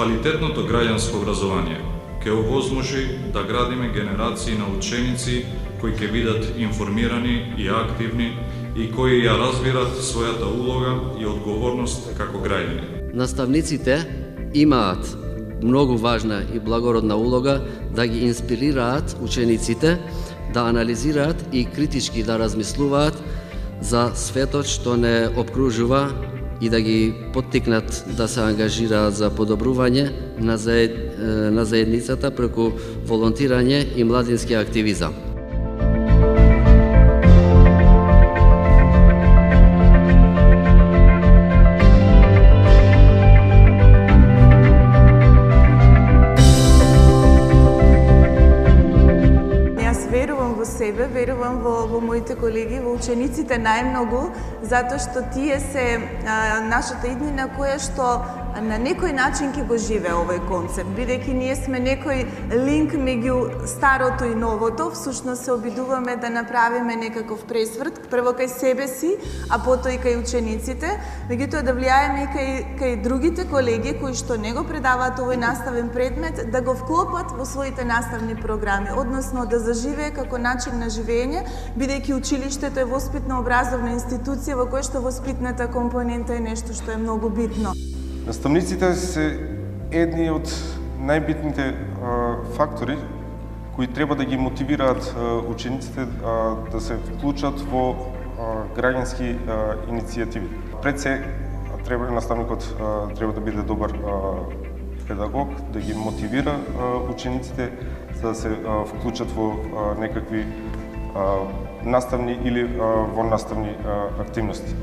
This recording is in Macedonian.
Квалитетното граѓанско образование ќе овозможи да градиме генерации на ученици кои ќе бидат информирани и активни и кои ја разбират својата улога и одговорност како граѓани. Наставниците имаат многу важна и благородна улога да ги инспирираат учениците да анализираат и критички да размислуваат за светот што не обкружува и да ги поттикнат да се ангажираат за подобрување на заедницата преку волонтирање и младински активизам. Себе, верувам во моите колеги, во учениците најмногу, затоа што тие се нашата иднина која што на некој начин ќе го живее овој концепт, бидејќи ние сме некој линк меѓу старото и новото, всушност се обидуваме да направиме некаков пресврт, прво кај себе си, а потоа и кај учениците, меѓутоа да влијаеме и кај другите колеги кои што не го предаваат овој наставен предмет, да го вклопат во своите наставни програми, односно да заживее како начин на живење, бидејќи училиштето е воспитно-образовна институција во која што воспитната компонента е нешто што е многу битно. Наставниците се едни од најбитните фактори кои треба да ги мотивираат учениците да се вклучат во граѓански иницијативи. Пред се наставникот треба да биде добар педагог, да ги мотивира учениците за да се вклучат во некакви наставни или воннаставни активности.